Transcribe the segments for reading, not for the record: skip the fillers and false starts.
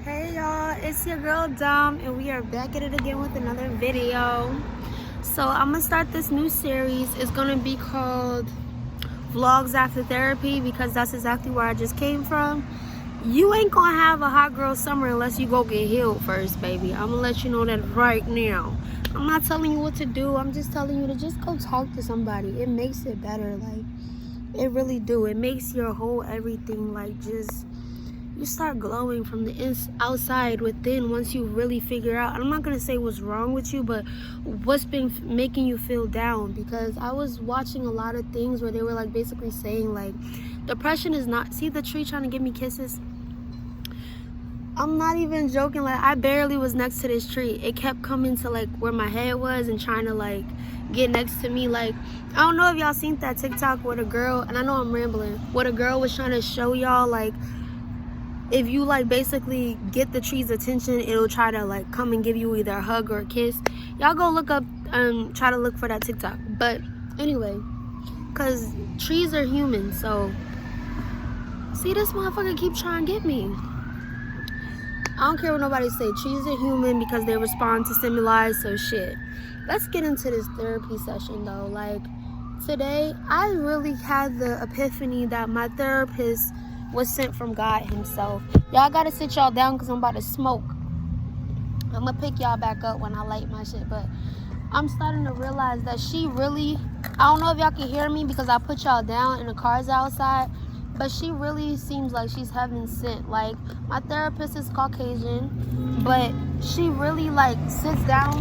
Hey y'all, it's your girl Dom and we are back at it again with another video. So I'm gonna start this new series. It's gonna be called Vlogs After Therapy because that's exactly where I just came from. You ain't gonna have a hot girl summer unless you go get healed first, baby. I'm gonna let you know that right now. I'm not telling you what to do. I'm just telling you to just go talk to somebody. It makes it better. Like, it really do. It makes your whole everything like just, you start glowing from the outside within once you really figure out. I'm not gonna say what's wrong with you, but what's been making you feel down. Because I was watching a lot of things where they were like basically saying like depression is not, see the tree trying to give me kisses? I'm not even joking. Like, I barely was next to this tree. It kept coming to like where my head was and trying to like get next to me. Like, I don't know if y'all seen that TikTok with a girl, and I know I'm rambling, what a girl was trying to show y'all, like, if you like basically get the tree's attention, it'll try to like come and give you either a hug or a kiss. Y'all go look up, try to look for that TikTok. But anyway, because trees are human. So see, this motherfucker keep trying to get me. I don't care what nobody say. Trees are human because they respond to stimuli. So shit, let's get into this therapy session though. Like, today I really had the epiphany that my therapist was sent from God himself. Y'all gotta sit y'all down because I'm about to smoke. I'm gonna pick y'all back up when I light my shit. But I'm starting to realize that she really, I don't know if y'all can hear me because I put y'all down and the car's outside, but she really seems like she's heaven sent. Like, my therapist is Caucasian, but she really like sits down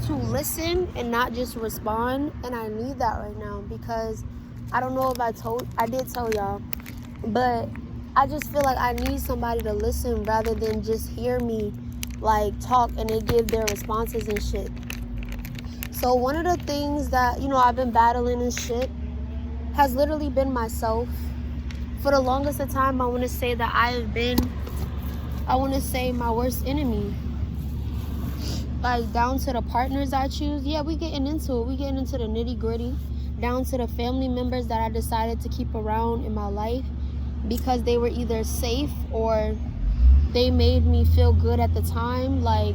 to listen and not just respond. And I need that right now because I don't know if I did tell y'all, but I just feel like I need somebody to listen rather than just hear me like talk and they give their responses and shit. So one of the things that, you know, I've been battling and shit has literally been myself. For the longest of time, I want to say that I want to say my worst enemy. Like, down to the partners I choose. Yeah, we getting into it. We getting into the nitty gritty. Down to the family members that I decided to keep around in my life because they were either safe or they made me feel good at the time. Like,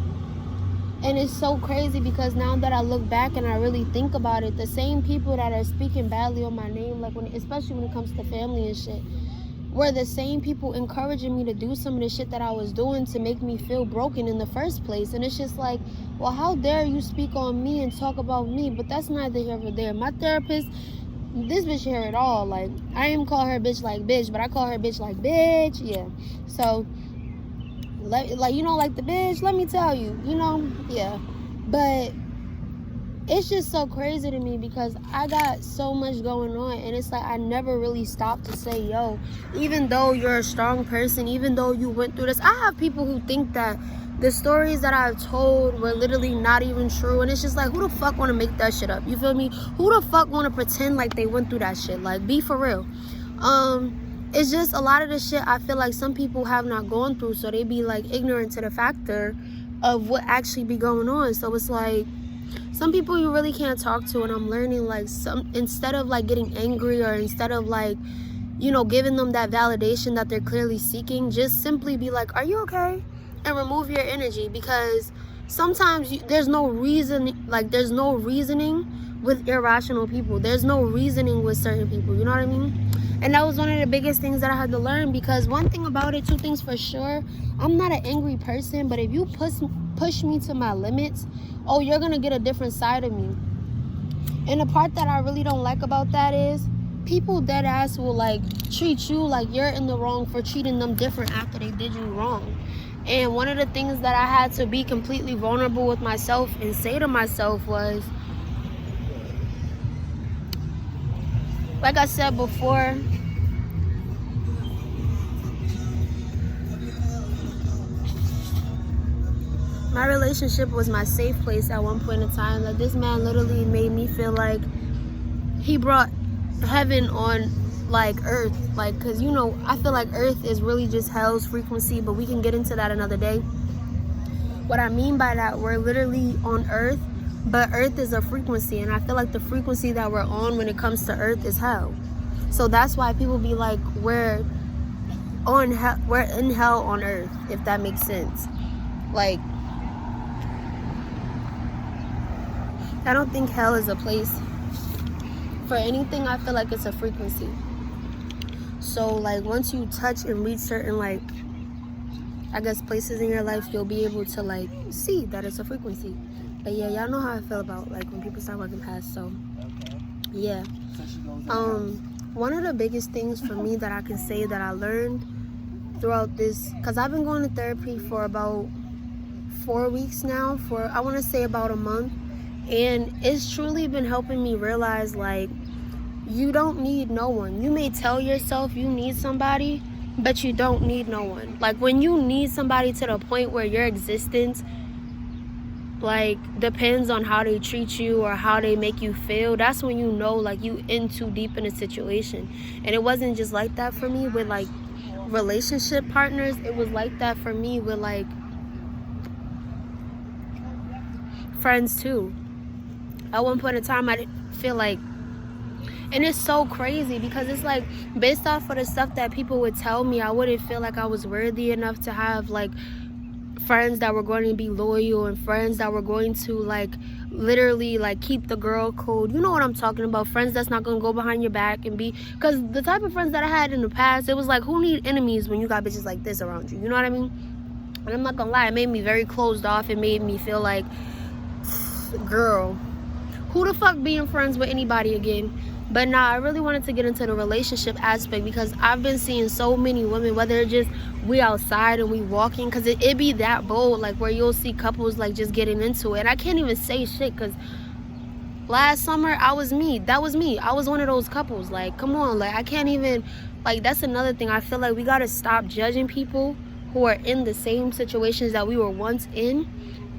and it's so crazy because now that I look back and I really think about it, the same people that are speaking badly on my name, like especially when it comes to family and shit, were the same people encouraging me to do some of the shit that I was doing to make me feel broken in the first place. And it's just like, well, how dare you speak on me and talk about me? But that's neither here nor there. My therapist, this bitch hear it all. Like, I ain't call her bitch like bitch, but I call her bitch like bitch. Yeah. So, like, you know, like the bitch, let me tell you, you know, yeah. But it's just so crazy to me because I got so much going on, and it's like I never really stopped to say, yo, even though you're a strong person, even though you went through this, I have people who think that the stories that I've told were literally not even true, and it's just like, who the fuck want to make that shit up? You feel me? Who the fuck want to pretend like they went through that shit? Like, be for real. It's just a lot of the shit I feel like some people have not gone through, so they be like ignorant to the factor of what actually be going on. So it's like, some people you really can't talk to, and I'm learning like instead of like getting angry or instead of like, you know, giving them that validation that they're clearly seeking, just simply be like, are you okay? And remove your energy, because sometimes there's no reason, like there's no reasoning with irrational people. There's no reasoning with certain people, you know what I mean? And that was one of the biggest things that I had to learn, because one thing about it, two things for sure, I'm not an angry person, but if you push me to my limits, oh, you're gonna get a different side of me. And the part that I really don't like about that is people dead ass will like treat you like you're in the wrong for treating them different after they did you wrong. And one of the things that I had to be completely vulnerable with myself and say to myself was, like I said before, my relationship was my safe place at one point in time. Like, this man literally made me feel like he brought heaven on like earth. Like, because, you know, I feel like earth is really just hell's frequency, but we can get into that another day. What I mean by that, we're literally on earth, but earth is a frequency, and I feel like the frequency that we're on when it comes to earth is hell. So that's why people be like, we're we're in hell on earth, if that makes sense. Like, I don't think hell is a place for anything. I feel like it's a frequency. So like once you touch and reach certain, like, I guess, places in your life, you'll be able to like see that it's a frequency. But yeah, y'all know how I feel about like when people start walking past. So yeah, one of the biggest things for me that I can say that I learned throughout this, because I've been going to therapy for about 4 weeks now, for I want to say about a month, and it's truly been helping me realize, like, you don't need no one. You may tell yourself you need somebody, but you don't need no one. Like, when you need somebody to the point where your existence, like, depends on how they treat you or how they make you feel, that's when you know, like, you in too deep in a situation. And it wasn't just like that for me with, like, relationship partners. It was like that for me with, like, friends, too. At one point in time, I didn't feel like, and it's so crazy because it's like, based off of the stuff that people would tell me, I wouldn't feel like I was worthy enough to have like friends that were going to be loyal and friends that were going to like literally like keep the girl code. You know what I'm talking about? Friends that's not going to go behind your back and be, because the type of friends that I had in the past, it was like, who need enemies when you got bitches like this around you? You know what I mean? And I'm not gonna lie, it made me very closed off. It made me feel like, girl, who the fuck being friends with anybody again? But nah, I really wanted to get into the relationship aspect because I've been seeing so many women, whether it's just we outside and we walking, because it be that bold, like where you'll see couples like just getting into it. And I can't even say shit because last summer that was me. I was one of those couples. Like, come on, like I can't even, like, that's another thing. I feel like we gotta stop judging people who are in the same situations that we were once in,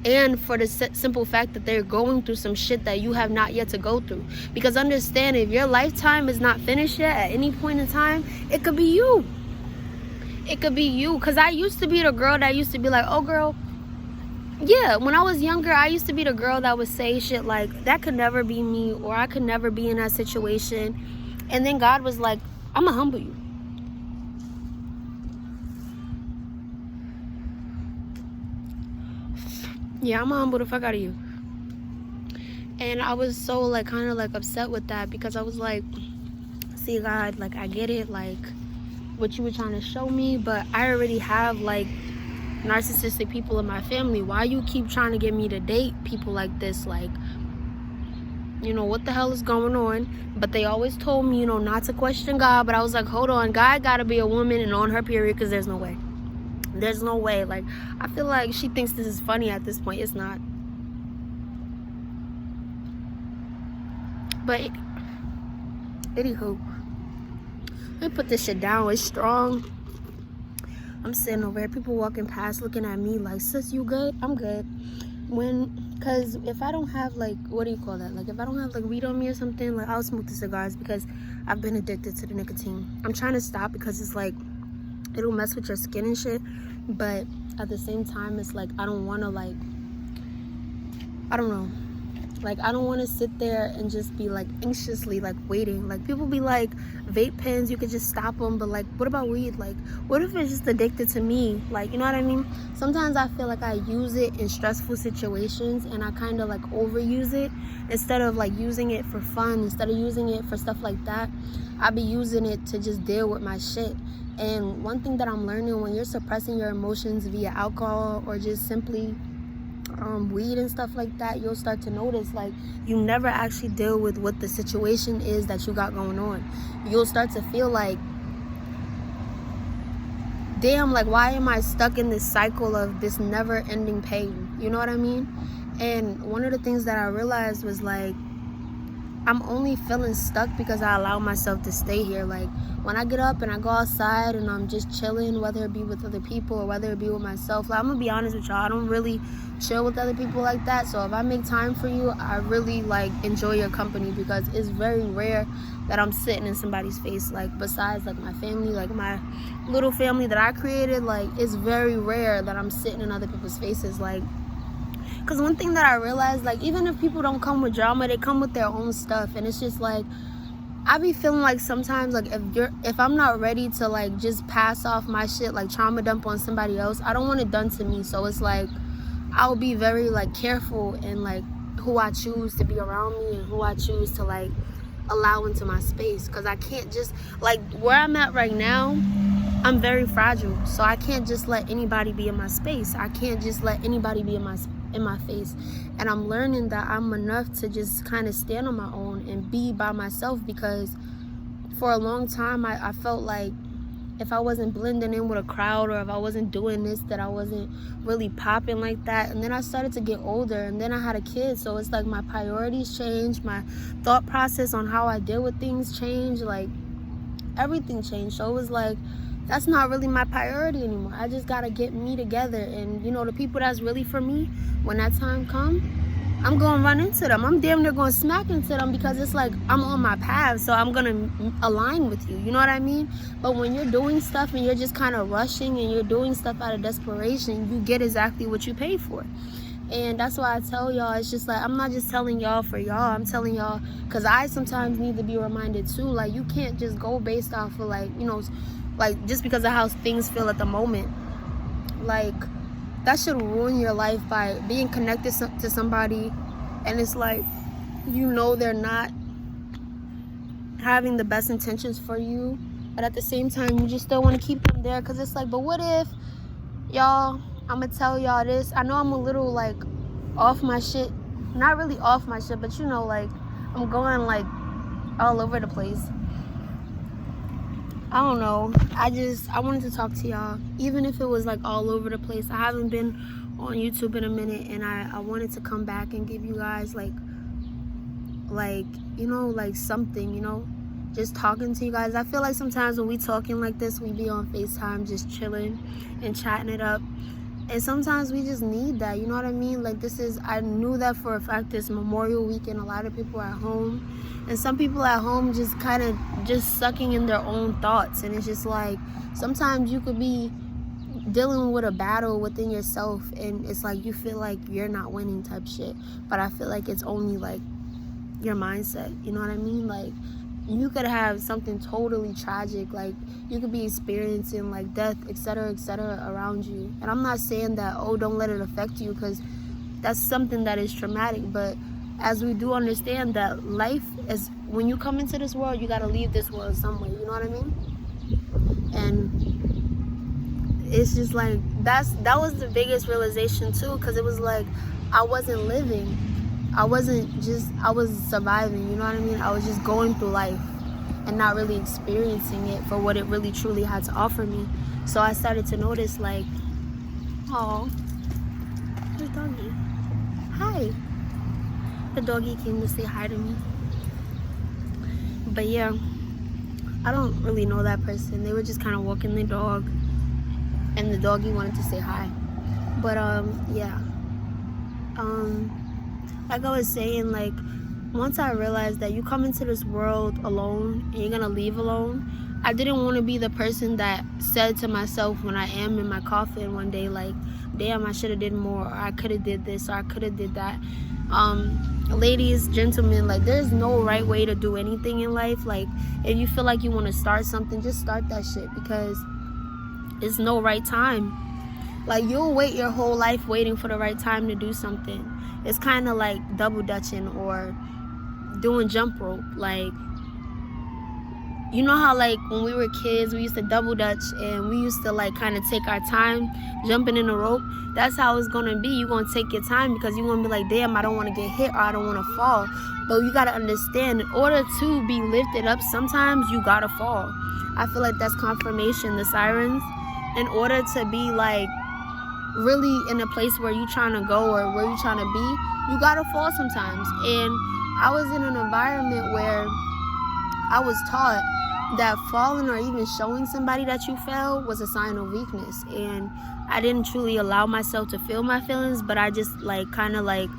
and for the simple fact that they're going through some shit that you have not yet to go through. Because understand, if your lifetime is not finished yet, at any point in time, it could be you. It could be you. Because I used to be the girl that used to be like, oh girl, yeah, when I was younger, I used to be the girl that would say shit like, that could never be me, or I could never be in that situation. And then God was like, I'm gonna humble you. Yeah, I'm gonna humble the fuck out of you. And I was so like kind of like upset with that, because I was like, see, God, like I get it, like what you were trying to show me, but I already have like narcissistic people in my family. Why you keep trying to get me to date people like this? Like, you know, what the hell is going on? But they always told me, you know, not to question God. But I was like, hold on, God gotta be a woman and on her period, because there's no way. There's no way. Like, I feel like she thinks this is funny at this point. It's not. But anywho, let me put this shit down. It's strong. I'm sitting over here, people walking past looking at me like, sis, you good? I'm good. Because if I don't have like, what do you call that? Like, if I don't have like weed on me or something, like I'll smoke the cigars, because I've been addicted to the nicotine. I'm trying to stop because it's like, it'll mess with your skin and shit. But at the same time, it's like, I don't want to like, I don't know. Like, I don't want to sit there and just be like anxiously like waiting. Like, people be like, vape pens, you could just stop them. But like, what about weed? Like, what if it's just addicted to me? Like, you know what I mean? Sometimes I feel like I use it in stressful situations, and I kind of like overuse it. Instead of like using it for fun, instead of using it for stuff like that, I be using it to just deal with my shit. And one thing that I'm learning, when you're suppressing your emotions via alcohol or just simply weed and stuff like that, you'll start to notice like you never actually deal with what the situation is that you got going on. You'll start to feel like, damn, like why am I stuck in this cycle of this never ending pain? You know what I mean? And one of the things that I realized was like, I'm only feeling stuck because I allow myself to stay here. Like, when I get up and I go outside and I'm just chilling, whether it be with other people or whether it be with myself, like, I'm gonna be honest with y'all, I don't really chill with other people like that. So if I make time for you, I really like enjoy your company, because it's very rare that I'm sitting in somebody's face. Like, besides like my family, like my little family that I created, like it's very rare that I'm sitting in other people's faces. Like, because one thing that I realized, like, even if people don't come with drama, they come with their own stuff. And it's just like, I be feeling like sometimes, like, if I'm not ready to, like, just pass off my shit, like, trauma dump on somebody else, I don't want it done to me. So it's like, I'll be very, like, careful in, like, who I choose to be around me and who I choose to, like, allow into my space. Because I can't just, like, where I'm at right now, I'm very fragile. So I can't just let anybody be in my space. I can't just let anybody be in my face. And I'm learning that I'm enough to just kind of stand on my own and be by myself, because for a long time I felt like if I wasn't blending in with a crowd, or if I wasn't doing this, that I wasn't really popping like that. And then I started to get older, and then I had a kid, so it's like my priorities changed, my thought process on how I deal with things changed, like everything changed. So it was like, that's not really my priority anymore. I just gotta get me together. And you know, the people that's really for me, when that time come, I'm gonna run into them. I'm damn near gonna smack into them, because it's like I'm on my path, so I'm gonna align with you, you know what I mean? But when you're doing stuff and you're just kind of rushing and you're doing stuff out of desperation, you get exactly what you pay for. And that's why I tell y'all, it's just like, I'm not just telling y'all for y'all, I'm telling y'all because I sometimes need to be reminded too. Like, you can't just go based off of, like, you know, like, just because of how things feel at the moment. Like, that should ruin your life by being connected to somebody, and it's like, you know, they're not having the best intentions for you, but at the same time you just still want to keep them there, because it's like, but what if, y'all, I'm gonna tell y'all this. I know I'm a little, like, off my shit, not really off my shit, but you know, like, I'm going, like, all over the place. I don't know. I wanted to talk to y'all, even if it was, like, all over the place. I haven't been on YouTube in a minute, and I wanted to come back and give you guys, like, you know, like, something, you know, just talking to you guys. I feel like sometimes when we talking like this, we be on FaceTime just chilling and chatting it up. And sometimes we just need that, you know what I mean? Like, I knew that for a fact, this Memorial Weekend, a lot of people are at home. And some people at home just kind of just sucking in their own thoughts. And it's just like, sometimes you could be dealing with a battle within yourself, and it's like you feel like you're not winning type shit. But I feel like it's only, like, your mindset, you know what I mean? Like, you could have something totally tragic, like, you could be experiencing, like, death, etc., around you. And I'm not saying that, oh, don't let it affect you, because that's something that is traumatic. But as we do understand that life is, when you come into this world, you got to leave this world some way, you know what I mean? And it's just like, that was the biggest realization too, because it was like, I wasn't living, I was surviving, you know what I mean? I was just going through life and not really experiencing it for what it really truly had to offer me. So I started to notice, like, oh, there's doggy. Hi. The doggy came to say hi to me. But yeah, I don't really know that person. They were just kind of walking the dog, and the doggy wanted to say hi. But yeah, like I was saying, like, once I realized that you come into this world alone and you're gonna leave alone, I didn't want to be the person that said to myself when I am in my coffin one day, like, damn, I should have did more, or I could have did this, or I could have did that. Ladies, gentlemen, like, there's no right way to do anything in life. Like, if you feel like you want to start something, just start that shit, because it's no right time. Like, you'll wait your whole life waiting for the right time to do something. It's kind of like double dutching or doing jump rope. Like, you know how, like, when we were kids, we used to double dutch, and we used to, like, kind of take our time jumping in the rope. That's how it's gonna be. You're gonna take your time, because you're gonna be like, damn, I don't want to get hit, or I don't want to fall. But you gotta understand, in order to be lifted up, sometimes you gotta fall. I feel like that's confirmation, the sirens. In order to be, like, really in a place where you're trying to go, or where you're trying to be, you gotta fall sometimes. And I was in an environment where I was taught that falling, or even showing somebody that you fell, was a sign of weakness. And I didn't truly allow myself to feel my feelings, but I just, like, kind of, like,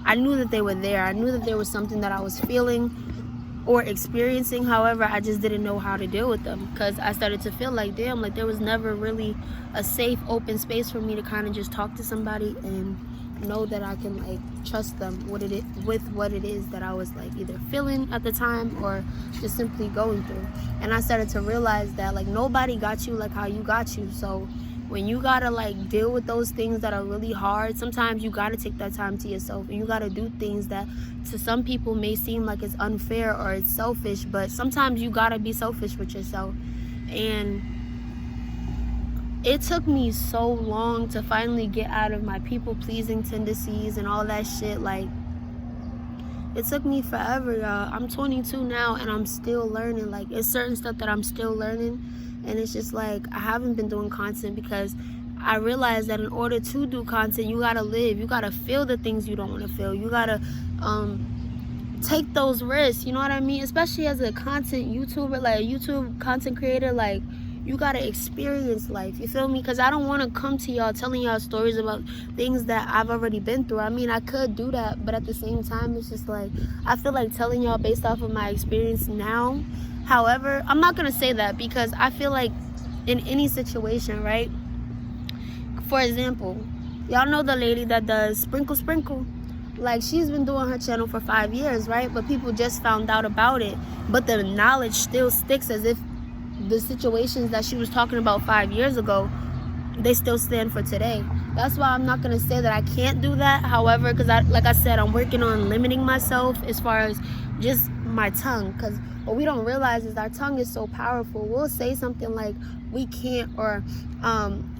I knew that they were there. I knew that there was something that I was feeling or experiencing. However, I just didn't know how to deal with them, because I started to feel like, damn, like, there was never really a safe, open space for me to kind of just talk to somebody and know that I can like trust them with what it is that I was like either feeling at the time or just simply going through. And I started to realize that like nobody got you like how you got you. So when you gotta like deal with those things that are really hard, sometimes you gotta take that time to yourself, and you gotta do things that to some people may seem like it's unfair or it's selfish, but sometimes you gotta be selfish with yourself. And it took me so long to finally get out of my people pleasing tendencies and all that shit. Like, it took me forever, y'all. I'm 22 now and I'm still learning. Like, it's certain stuff that I'm still learning, and it's just like I haven't been doing content because I realized that in order to do content, you gotta live, you gotta feel the things you don't want to feel, you gotta take those risks, you know what I mean? Especially as a content YouTuber, like a YouTube content creator, like you gotta experience life, you feel me? Because I don't want to come to y'all telling y'all stories about things that I've already been through. I mean, I could do that, but at the same time, it's just like I feel like telling y'all based off of my experience now. However, I'm not gonna say that because I feel like in any situation, right? For example, y'all know the lady that does Sprinkle Sprinkle. Like, she's been doing her channel for 5 years, right? But people just found out about it, but the knowledge still sticks as if the situations that she was talking about 5 years ago, they still stand for today. That's why I'm not gonna say that I can't do that. However, because like I said, I'm working on limiting myself as far as just my tongue, because what we don't realize is our tongue is so powerful. We'll say something like we can't, or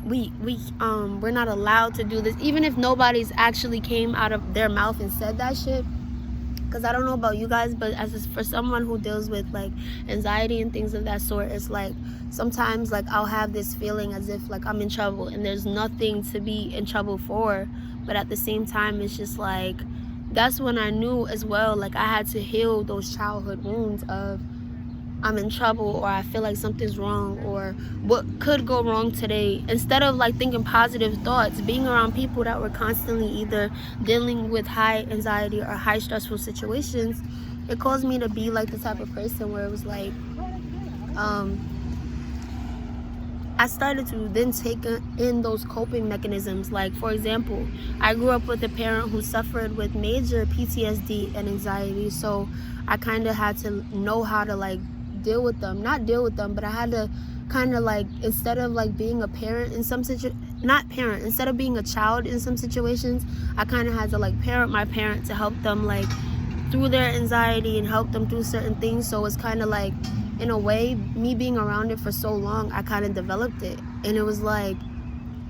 we're not allowed to do this, even if nobody's actually came out of their mouth and said that shit. Because I don't know about you guys, but for someone who deals with like anxiety and things of that sort, it's like sometimes like I'll have this feeling as if like I'm in trouble and there's nothing to be in trouble for. But at the same time, it's just like that's when I knew as well, like I had to heal those childhood wounds of I'm in trouble, or I feel like something's wrong, or what could go wrong today. Instead of like thinking positive thoughts, being around people that were constantly either dealing with high anxiety or high stressful situations, it caused me to be like the type of person where it was like I started to then take in those coping mechanisms. Like, for example, I grew up with a parent who suffered with major PTSD and anxiety, so I kind of had to know how to like not deal with them, but I had to kind of like, instead of like being a parent in some instead of being a child in some situations, I kind of had to like parent my parent to help them like through their anxiety and help them through certain things. So it's kind of like, in a way, me being around it for so long, I kind of developed it, and it was like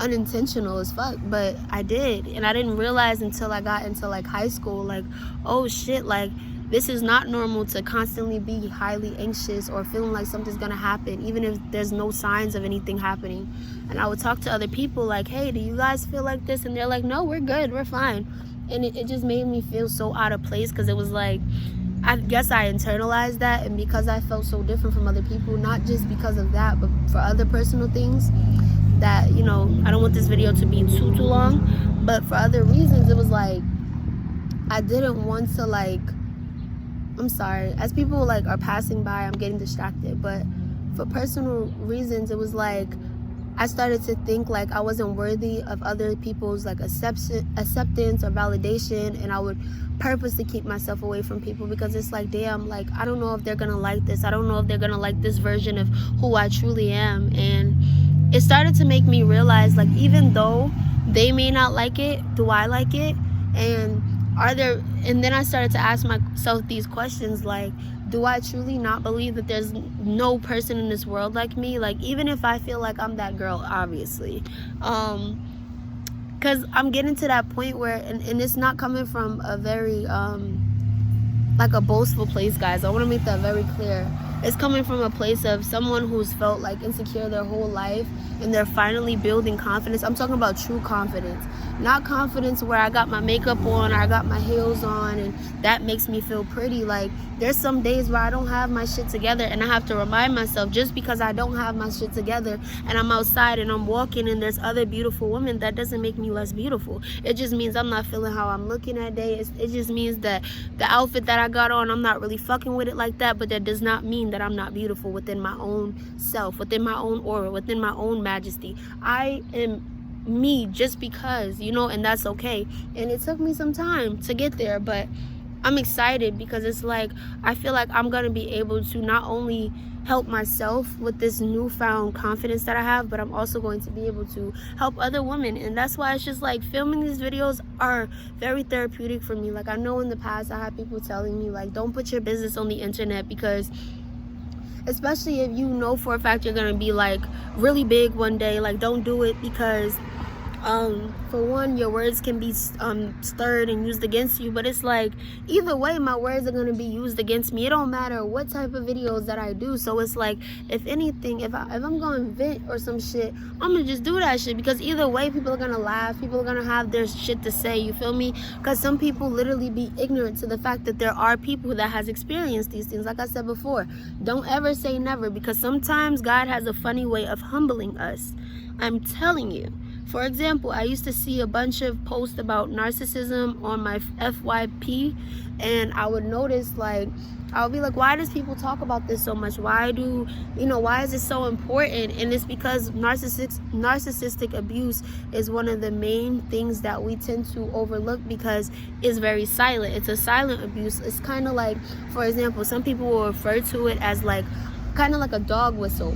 unintentional as fuck, but I did. And I didn't realize until I got into like high school, like, oh shit, like this is not normal to constantly be highly anxious or feeling like something's gonna happen, even if there's no signs of anything happening. And I would talk to other people like, hey, do you guys feel like this? And they're like, no, we're good, we're fine. And it just made me feel so out of place, because it was like, I guess I internalized that, and because I felt so different from other people, not just because of that, but for other personal things that, you know, I don't want this video to be too long, but for other reasons, it was like, I didn't want to like, I'm sorry, as people like are passing by, I'm getting distracted, but for personal reasons, it was like, I started to think like I wasn't worthy of other people's like acceptance or validation, and I would purposely keep myself away from people because it's like, damn, like I don't know if they're gonna like this. I don't know if they're gonna like this version of who I truly am. And it started to make me realize, like, even though they may not like it, do I like it? And then I started to ask myself these questions, like, do I truly not believe that there's no person in this world like me? Like, even if I feel like I'm that girl, obviously. Because I'm getting to that point where, and it's not coming from a very, like a boastful place, guys. I want to make that very clear. It's coming from a place of someone who's felt like insecure their whole life, and they're finally building confidence. I'm talking about true confidence, not confidence where I got my makeup on or I got my heels on and that makes me feel pretty. Like, there's some days where I don't have my shit together, and I have to remind myself, just because I don't have my shit together and I'm outside and I'm walking and there's other beautiful women, that doesn't make me less beautiful. It just means I'm not feeling how I'm looking that day. It just means that the outfit that I got on, I'm not really fucking with it like that, but that does not mean that I'm not beautiful within my own self, within my own aura, within my own majesty. I am me just because, you know, and that's okay. And it took me some time to get there, but I'm excited because it's like I feel like I'm gonna be able to not only help myself with this newfound confidence that I have, but I'm also going to be able to help other women. And that's why it's just like filming these videos are very therapeutic for me. Like, I know in the past I had people telling me like, don't put your business on the internet, because especially if you know for a fact you're gonna be like really big one day, like don't do it, because for one, your words can be stirred and used against you. But it's like either way my words are going to be used against me. It don't matter what type of videos that I do. So it's like, if anything, if I'm going to vent or some shit, I'm going to just do that shit, because either way people are going to laugh, people are going to have their shit to say, you feel me? Because some people literally be ignorant to the fact that there are people that has experienced these things. Like I said before, don't ever say never, because sometimes God has a funny way of humbling us. I'm telling you. For example, I used to see a bunch of posts about narcissism on my FYP, and I would notice, like, I would be like, why does people talk about this so much? Why is it so important? And it's because narcissistic abuse is one of the main things that we tend to overlook, because it's very silent. It's a silent abuse. It's kind of like, for example, some people will refer to it as like kind of like a dog whistle.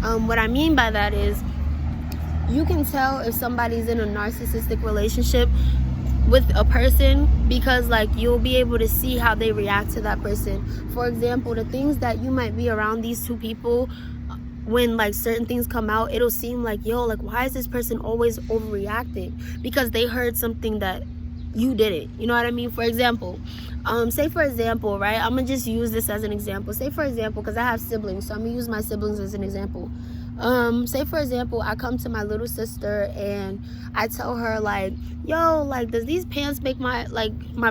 What I mean by that is, you can tell if somebody's in a narcissistic relationship with a person, because like you'll be able to see how they react to that person. For example, the things that you might be around these two people, when like certain things come out, it'll seem like, yo, like why is this person always overreacting? Because they heard something that you didn't, you know what I mean? For example, say for example, right, I'm gonna just use this as an example. Say for example, because I have siblings, so I'm gonna use my siblings as an example. Say for example, I come to my little sister and I tell her like, yo, like, does these pants make my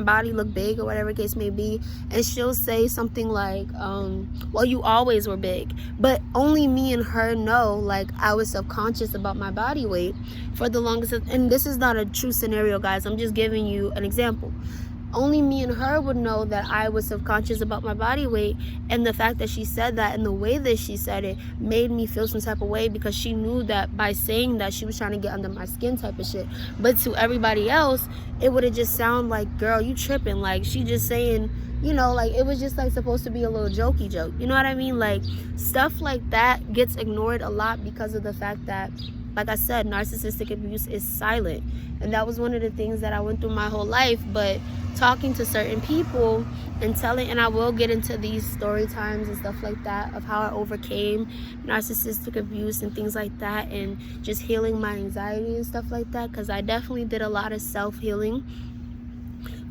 body look big, or whatever case may be? And she'll say something like, well, you always were big. But only me and her know, like, I was subconscious about my body weight for the longest. And this is not a true scenario, guys, I'm just giving you an example. Only me and her would know that I was subconscious about my body weight, and the fact that she said that and the way that she said it made me feel some type of way, because she knew that by saying that she was trying to get under my skin type of shit. But to everybody else, it would have just sounded like, girl, you tripping, like she just saying, you know, like it was just like supposed to be a little jokey joke, you know what I mean? Like stuff like that gets ignored a lot because of the fact that, like I said, narcissistic abuse is silent. And that was one of the things that I went through my whole life. But talking to certain people and telling, and I will get into these story times and stuff like that of how I overcame narcissistic abuse and things like that, and just healing my anxiety and stuff like that, because I definitely did a lot of self-healing.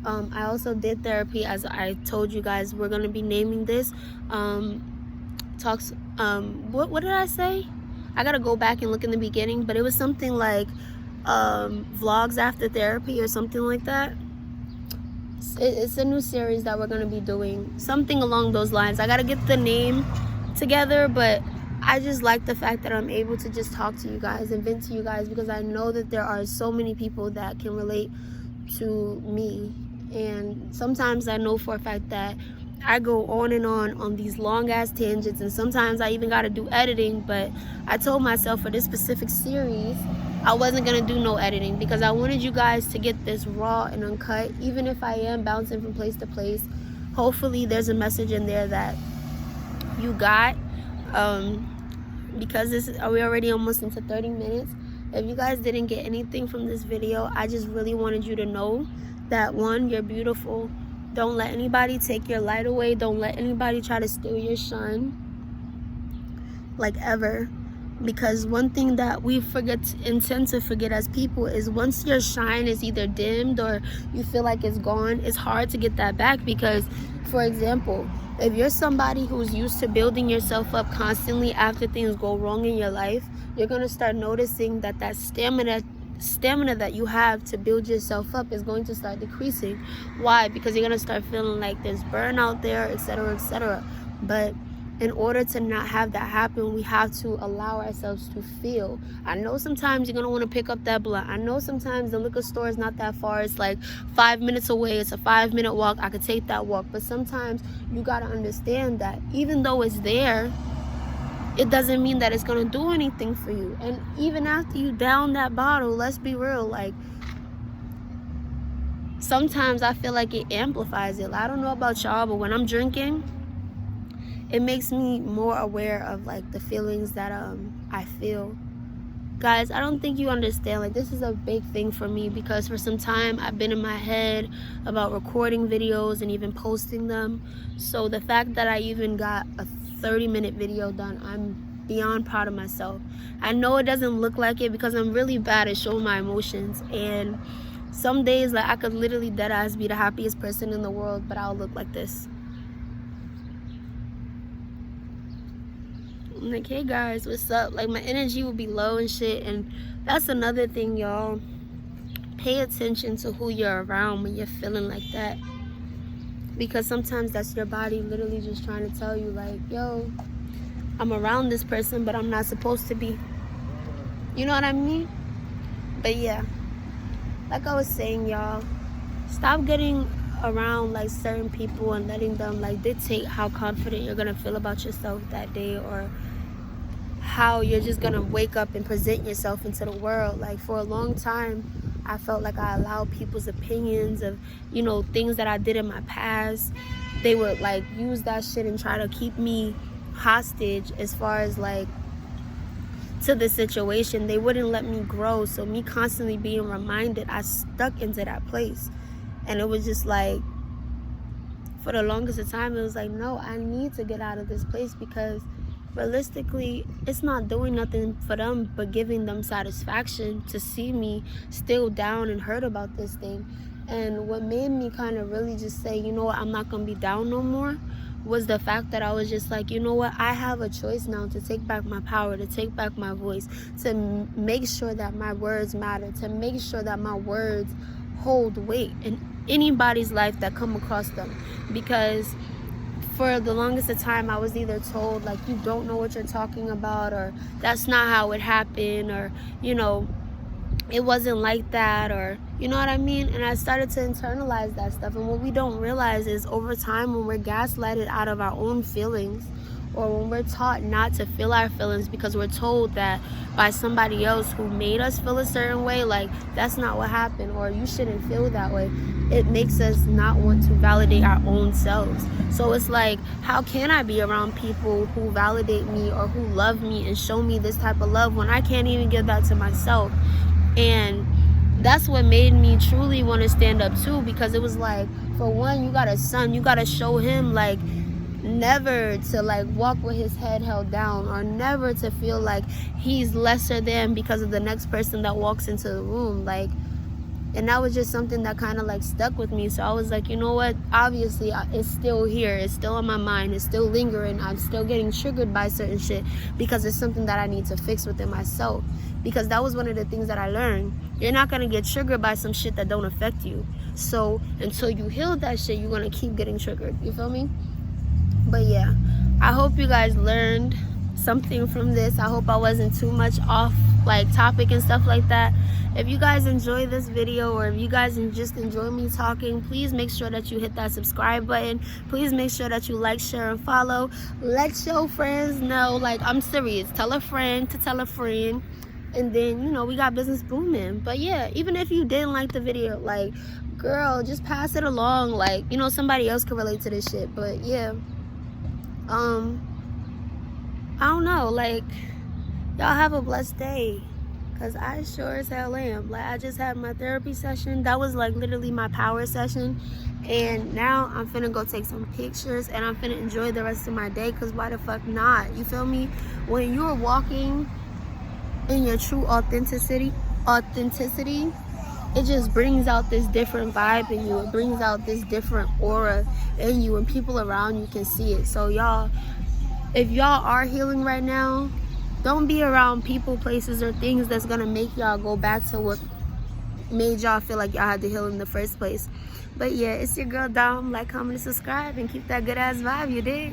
I also did therapy, as I told you guys. We're going to be naming this what did I say? I gotta go back and look in the beginning, but it was something like vlogs after therapy or something like that. It's a new series that we're gonna be doing, something along those lines. I gotta get the name together, but I just like the fact that I'm able to just talk to you guys and vent to you guys, because I know that there are so many people that can relate to me. And sometimes I know for a fact that I go on and on these long ass tangents, and sometimes I even gotta do editing. But I told myself for this specific series I wasn't gonna do no editing, because I wanted you guys to get this raw and uncut. Even if I am bouncing from place to place, hopefully there's a message in there that you got, because we already almost into 30 minutes. If you guys didn't get anything from this video, I just really wanted you to know that, one, you're beautiful. Don't let anybody take your light away. Don't let anybody try to steal your shine, like, ever. Because one thing that we tend to forget as people is, once your shine is either dimmed or you feel like it's gone, it's hard to get that back. Because, for example, if you're somebody who's used to building yourself up constantly after things go wrong in your life, you're going to start noticing that stamina that you have to build yourself up is going to start decreasing. Why? Because you're going to start feeling like there's burnout there, etc., etc. But in order to not have that happen, we have to allow ourselves to feel. I know sometimes you're going to want to pick up that blunt. I know sometimes the liquor store is not that far. It's like 5 minutes away. It's a 5-minute walk. I could take that walk. But sometimes you got to understand that even though it's there, it doesn't mean that it's gonna do anything for you. And even after you down that bottle, let's be real, like, sometimes I feel like it amplifies it. I don't know about y'all, but when I'm drinking, it makes me more aware of like the feelings that I feel. Guys, I don't think you understand, like, this is a big thing for me, because for some time I've been in my head about recording videos and even posting them. So the fact that I even got a 30-minute video done, I'm beyond proud of myself. I know it doesn't look like it because I'm really bad at showing my emotions, and some days, like, I could literally deadass be the happiest person in the world, but I'll look like this. I'm like, hey guys, what's up? Like, my energy will be low and shit. And that's another thing, y'all. Pay attention to who you're around when you're feeling like that, because sometimes that's your body literally just trying to tell you, like, yo, I'm around this person, but I'm not supposed to be. You know what I mean? But yeah, like I was saying, y'all, stop getting around like certain people and letting them like dictate how confident you're gonna feel about yourself that day, or how you're just gonna wake up and present yourself into the world. Like, for a long time, I felt like I allowed people's opinions of, you know, things that I did in my past. They would like use that shit and try to keep me hostage as far as like to the situation. They wouldn't let me grow. So me constantly being reminded, I stuck into that place. And it was just like, for the longest of time, it was like, no, I need to get out of this place, because realistically, it's not doing nothing for them but giving them satisfaction to see me still down and hurt about this thing. And what made me kind of really just say, you know what, I'm not gonna be down no more, was the fact that I was just like, you know what, I have a choice now to take back my power, to take back my voice, to make sure that my words matter, to make sure that my words hold weight in anybody's life that come across them. Because for the longest of time, I was either told like, you don't know what you're talking about, or that's not how it happened, or, you know, it wasn't like that, or, you know what I mean? And I started to internalize that stuff. And what we don't realize is, over time, when we're gaslighted out of our own feelings, or when we're taught not to feel our feelings because we're told that by somebody else who made us feel a certain way, like, that's not what happened, or you shouldn't feel that way, it makes us not want to validate our own selves. So it's like, how can I be around people who validate me or who love me and show me this type of love when I can't even give that to myself? And that's what made me truly want to stand up too, because it was like, for one, you got a son, you got to show him like never to like walk with his head held down, or never to feel like he's lesser than because of the next person that walks into the room. Like, and that was just something that kind of like stuck with me. So I was like, you know what, obviously it's still here, it's still on my mind, it's still lingering, I'm still getting triggered by certain shit, because it's something that I need to fix within myself. Because that was one of the things that I learned. You're not gonna get triggered by some shit that don't affect you. So until you heal that shit, you're gonna keep getting triggered. You feel me? But yeah, I hope you guys learned something from this. I hope I wasn't too much off like topic and stuff like that. If you guys enjoy this video, or if you guys just enjoy me talking, please make sure that you hit that subscribe button. Please make sure that you like, share, and follow. Let your friends know, like, I'm serious. Tell a friend to tell a friend. And then, you know, we got business booming. But yeah, even if you didn't like the video, like, girl, just pass it along. Like, you know, somebody else can relate to this shit. But yeah, I don't know, like, y'all have a blessed day, because I sure as hell am. Like, I just had my therapy session. That was like literally my power session. And now I'm finna go take some pictures, and I'm finna enjoy the rest of my day, because why the fuck not? You feel me? When you're walking in your true authenticity, it just brings out this different vibe in you. It brings out this different aura in you, and people around you can see it. So y'all, if y'all are healing right now, don't be around people, places, or things that's gonna make y'all go back to what made y'all feel like y'all had to heal in the first place. But yeah, it's your girl Dom. Like, comment, and subscribe, and keep that good ass vibe, you dig?